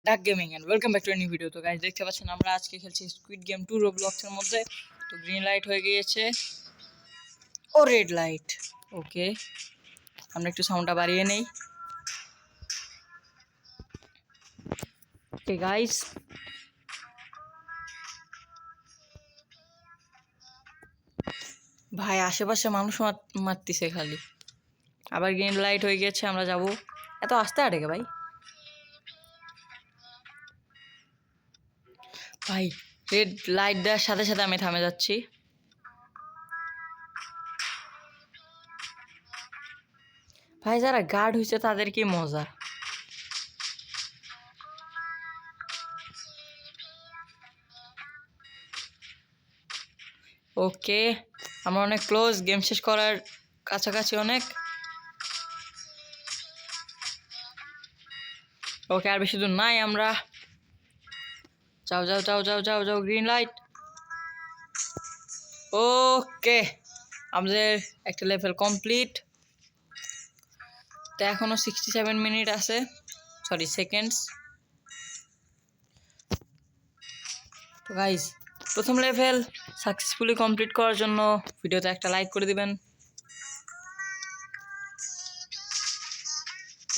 ডাক gaming and welcome back to new video. তো guys দেখতে পাচ্ছেন আমরা আজকে খেলছি স্কুইড গেম 2 রোবলক্সের মধ্যে। তো গ্রিন লাইট হয়ে গিয়েছে ও রেড লাইট। ওকে, আমরা একটু সাউন্ডটা বাড়িয়ে নেই। ওকে গাইস, ভাই আশেপাশে মানুষ মারতেছে খালি। আবার গ্রিন লাইট হয়ে গিয়েছে, আমরা যাব। এত আস্তে আটকে ভাই। ভাই রেড লাইট দেওয়ার সাথে সাথে আমি থামে যাচ্ছি। ভাই যারা গার্ড হয়েছে তাদের কি মজা। ওকে, আমরা অনেক ক্লোজ, গেম শেষ করার কাছাকাছি অনেক। ওকে, আর বেশি দূর নাই আমরা। যাও যাও যাও যাও যাও যাও, গ্রিন লাইট। ওকে, আমাদের একটা লেভেল কমপ্লিট। তো এখনো 67 মিনিট আছে, সরি সেকেন্ডস। তো গাইজ, প্রথম লেভেল সাকসেসফুলি কমপ্লিট করার জন্য ভিডিওতে একটা লাইক করে দিবেন।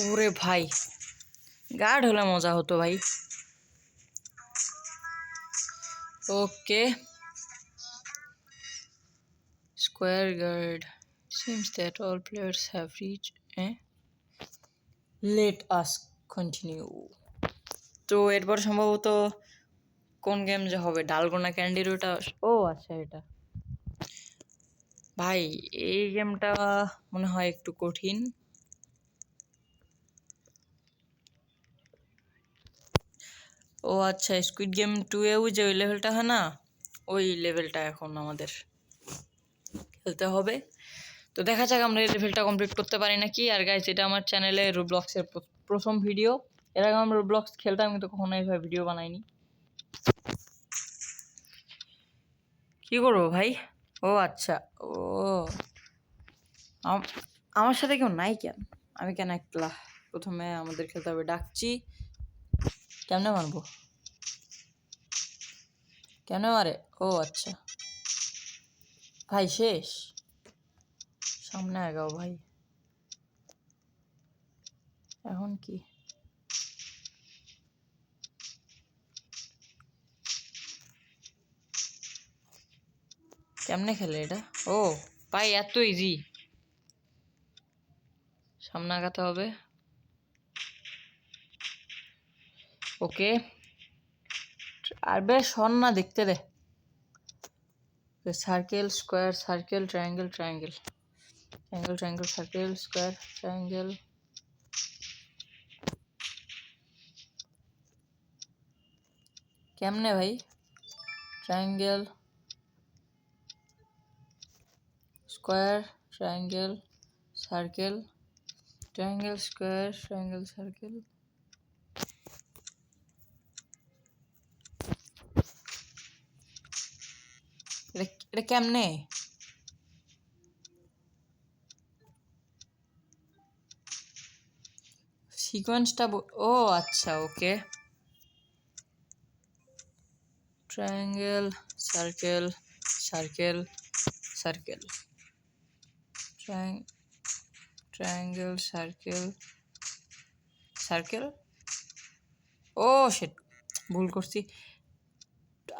ওরে ভাই, গার্ড হলে মজা হতো ভাই। Okay, square guard. Seems that all players have reached. Let us continue. তো এরপর সম্ভবত কোন গেম যে হবে, ডালগোনা ক্যান্ডির ওটা। ও আচ্ছা, এটা ভাই এই গেমটা মনে হয় একটু কঠিন। ও আচ্ছা, স্কুইড গেম 2-এও যে ওই লেভেলটা হয় না, ওই লেভেলটা এখন আমাদের খেলতে হবে। তো দেখা যাক আমরা এই লেভেলটা কমপ্লিট করতে পারি নাকি। আর গাইস, এটা আমার চ্যানেলে রোবলক্সের প্রথম ভিডিও। এর আগে আমরা রোবলক্স খেলতাম কিন্তু কখনো এইভাবে ভিডিও বানাইনি। কি করবো ভাই? ও আচ্ছা, ও আমার সাথে কেউ নাই কেন? আমি কেন একলা? প্রথমে আমাদের খেলতে হবে। ডাকছি, কেমনে মারবো? কেন মারে? ও আচ্ছা ভাই, শেষ। সামনে আগাও ভাই। এখন কি? কেমনে খেলে এটা? ও ভাই, এত ইজি। সামনে আগাতে হবে। ওকে, আর বেশ হন না, দেখতে দে। Circle, square, circle, triangle, triangle, triangle, triangle, circle, square, triangle. কেমনে ভাই? Triangle, square, triangle, circle, triangle, square, triangle, circle. এটা কেমনে? সিকোয়েন্সটা ও আচ্ছা, okay. Triangle, circle, circle, circle, triangle, circle, circle. ও শিট, ভুল করছি।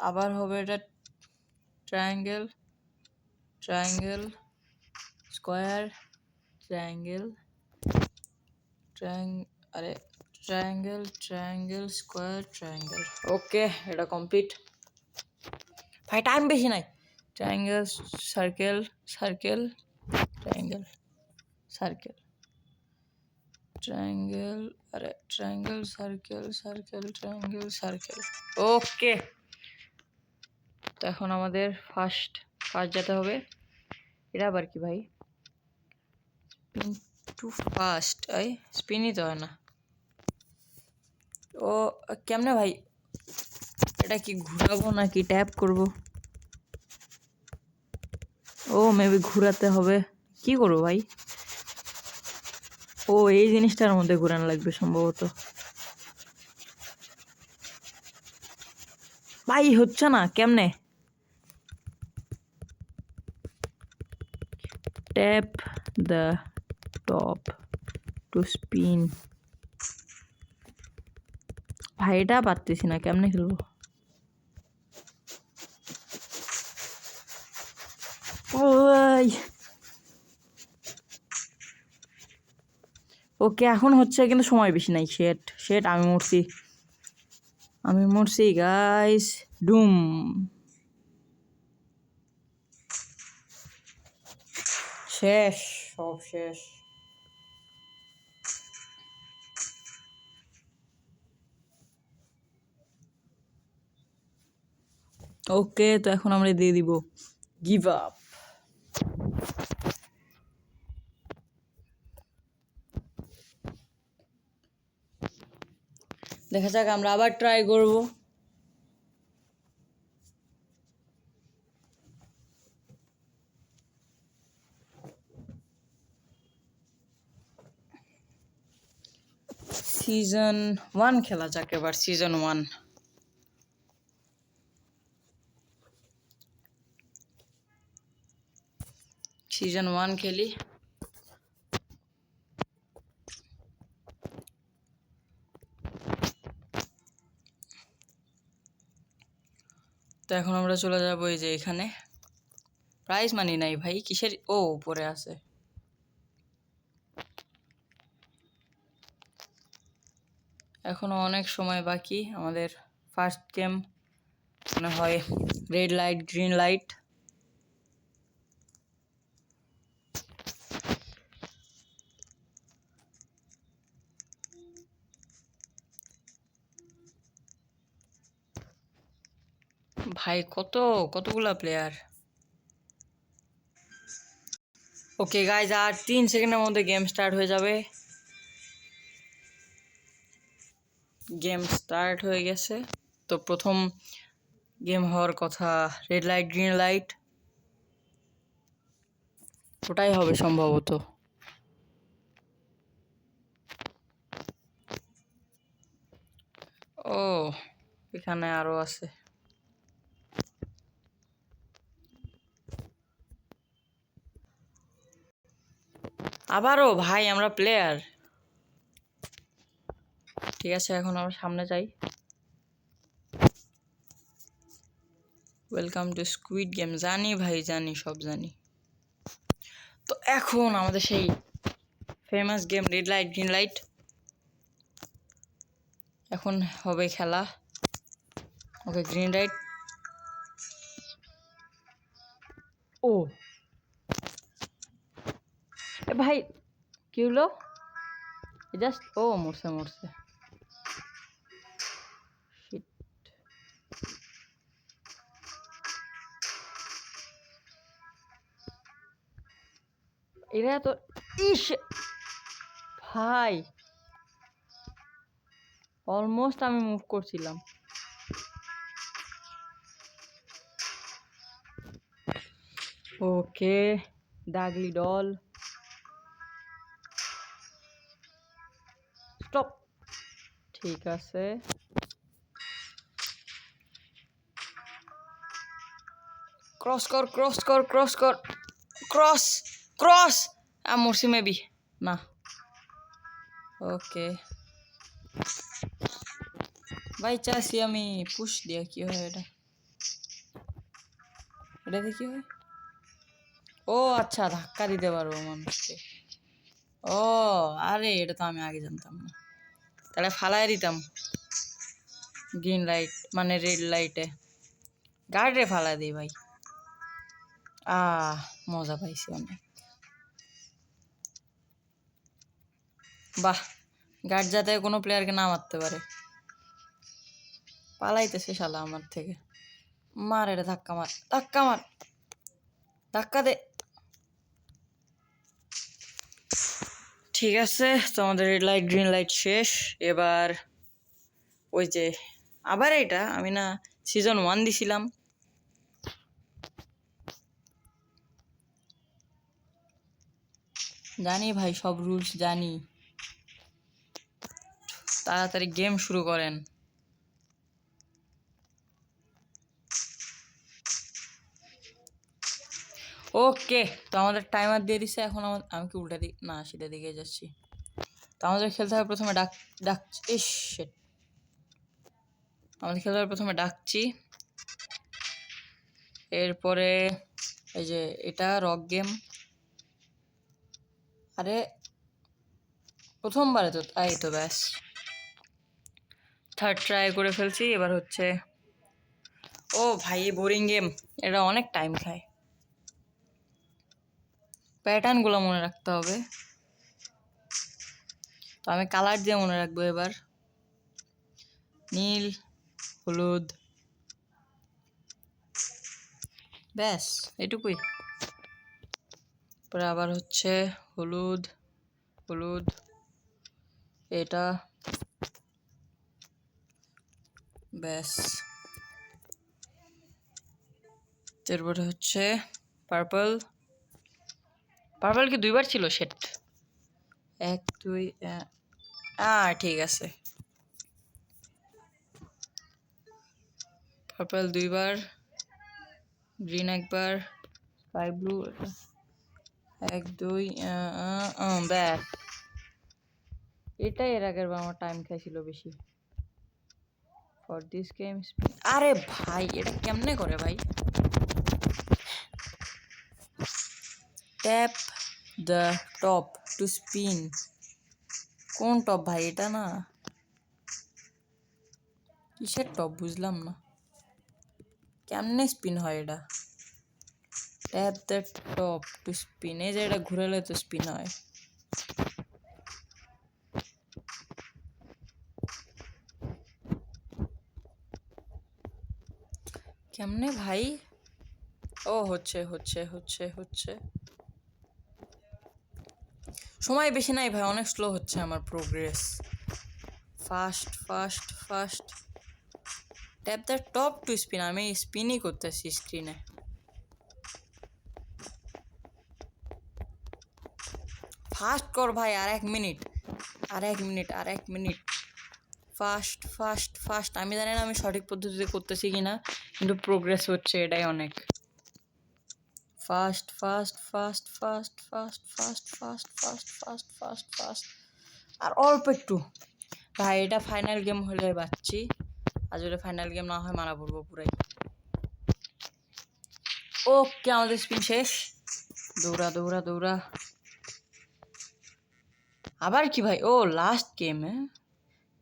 আবার হবে এটা। ট্রায়াঙ্গেল, ট্রায়াঙ্গেল, স্কোয়ার, ট্রায়াঙ্গেল, আরে triangle, triangle, square, triangle. Okay, এটা কমপ্লিট। ভাই টাইম বেশি নাই। Triangle, circle, circle, triangle, circle, triangle, আরে triangle, circle, circle, triangle, circle. Okay, তো এখন আমাদের ফার্স্ট যেতে হবে। এটা আবার কি ভাই? Spin too fast. স্পিনই তো হয় না। ও কেমনে ভাই? এটা কি ঘুরাবো নাকি ট্যাপ করব? ও মেবি ঘুরাতে হবে। কি করবো ভাই? ও এই জিনিসটার মধ্যে ঘুরানো লাগবে সম্ভবত। ভাই হচ্ছে না কেমনে? Tap the top to spin. ভাই এটা পারতেছি না, কেমনে খেলবো? ওই ওকে এখন হচ্ছে, কিন্তু সময় বেশি নাই। শেট শেট, আমি মরছি গাইস। ডুম। শেষ, সব শেষ। ওকে, তো এখন আমরা দিয়ে দিব গিভ আপ। দেখা যাক, আমরা আবার ট্রাই করব। সিজন 1 খেলা যাক এবার। সিজন 1 খেলি। তো এখন আমরা চলে যাবো এই যে এখানে। প্রাইজ মানি নাই ভাই, কিসের? ও উপরে আছে। এখনো অনেক সময় বাকি আমাদের। ফার্স্ট গেম মনে হয় রেড লাইট গ্রিন লাইট। ভাই কতগুলা প্লেয়ার। ওকে গাইজ, আর 3 সেকেন্ডের মধ্যে গেম স্টার্ট হয়ে যাবে। গেম স্টার্ট হয়ে গেছে। তো প্রথম গেম হওয়ার কথা রেড লাইট গ্রিন লাইট, ওটাই হবে সম্ভবত। ও এখানে আরো আছে। আবারও ভাই আমরা প্লেয়ার। ঠিক আছে, এখন আমরা সামনে যাই। Welcome to squid game. জানি ভাই, জানি, সব জানি। তো এখন আমাদের সেই famous game red light green light এখন হবে খেলা। Okay green light. ও ভাই কি হলো? জাস্ট ও মরছে। এরা তো ইস ভাই, অলমোস্ট আমি মুভ করছিলাম। ওকে দাগলি ডল, স্টপ। ঠিক আছে, ক্রস কর ক্রস। মরছি মেবি না। ওকে ভাই, চাইছি আমি পুশ দিয়া। কি হয় এটা? এটাতে কি হয়? ও আচ্ছা, ধাক্কা দিতে পারবো মানুষকে। ও আরে, এটা তো আমি আগে জানতাম না। তাহলে ফালাই দিতাম গ্রিন লাইট মানে রেড লাইটে। গার্ডে ফালাই দিই ভাই। মজা পাইছি অনেক। বাহ, গার্ড যাতে কোনো প্লেয়ারকে না মারতে পারে। পালাইতেছে শালা আমার থেকে। মার এটা, ধাক্কা মার ধাক্কা দে। ঠিক আছে, তো আমাদের রেড লাইট গ্রিন লাইট শেষ। এবার ওই যে আবার এটা আমি না সিজন 1 দিছিলাম। জানি ভাই, সব রুলস জানি। তাড়াতাড়ি গেম শুরু করেন। ওকে, তো আমাদের টাইমার দিয়ে দিছে। এখন আমি কি উল্টা দিক না সিধা দিকে যাচ্ছি। তো আমাদের খেলতে হবে প্রথমে ইস shit। আমাদের খেলতে হবে প্রথমে ডাকছি, এরপরে এই যে এটা রক গেম। আরে প্রথমবারে তো এই তো ব্যাস, থার্ড ট্রাই করে ফেলছি। এবার হচ্ছে ও ভাই বোরিং গেম, এটা অনেক টাইম খায়। প্যাটার্নগুলো মনে রাখতে হবে, তো আমি কালার দিয়ে মনে রাখবো এবার। নীল, হলুদ, ব্যাস এটুকুই। পরে আবার হচ্ছে হলুদ হলুদ, এটা ব্যাস। তারপরে হচ্ছে পার্পল। পার্পল কি দুইবার ছিল? সেট 1 2 ঠিক আছে। পার্পল দুইবার, গ্রিন একবার, স্কাই ব্লু 1 2 ব্যাস। এটাই এর আগের বার আমার টাইম খাইছিল বেশি। ফর দিস গেম আরে ভাই এটা কেমনে করে ভাই? Tap the top to spin. কোন টপ ভাই? এটা না, কিসের টপ বুঝলাম না। কেমনে স্পিন হয় এটা? Tap the top to spin, এই যে এটা ঘুরালে তো স্পিন হয়। কেমনে ভাই? ও হচ্ছে হচ্ছে হচ্ছে হচ্ছে। সময় বেশি নাই ভাই, অনেক স্লো হচ্ছে আমার progress. Fast fast fast. Tap the top to spin, আমি স্পিনই করতেছি স্ক্রিনে। ফাস্ট কর ভাই, আর 1 মিনিট, আর 1 মিনিট, আর 1 মিনিট। Fast fast fast. আমি জানি না আমি সঠিক পদ্ধতিতে করতেছি কিনা, কিন্তু প্রোগ্রেস হচ্ছে, এটাই অনেক। Fast fast fast fast fast fast fast fast fast fast fast. আর অল্প একটু ভাই, এটা ফাইনাল গেম হলে বাঁচছি, আর যদি ফাইনাল গেম না হয় মারা পড়বো পুরাই। ওকে, আমাদের স্পিন শেষ। দৌড়া দৌড়া দৌড়া। আবার কি ভাই? ও last game.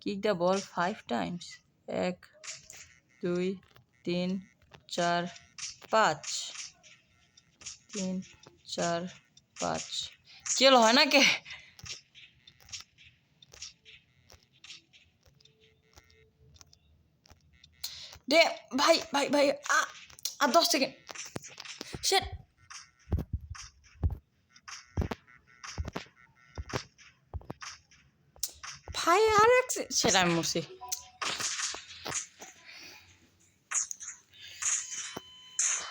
Kick the ball 5 times. 1 2 3 4 5। 3 4 5 কেল হয় না কে? দে ভাই ভাই ভাই, আর 10 সেকেন্ড। শেট ভাই, আর এক সেটা আমি মরছি।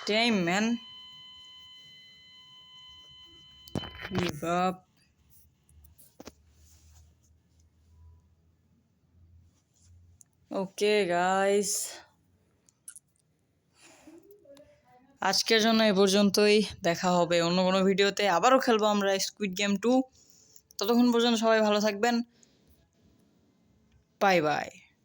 Damn man, give up. Okay guys, আজকের জন্য এই পর্যন্তই। দেখা হবে অন্য কোনো ভিডিওতে, আবারও খেলবো আমরা স্কুইড গেম 2। ততক্ষণ পর্যন্ত সবাই ভালো থাকবেন। Bye bye.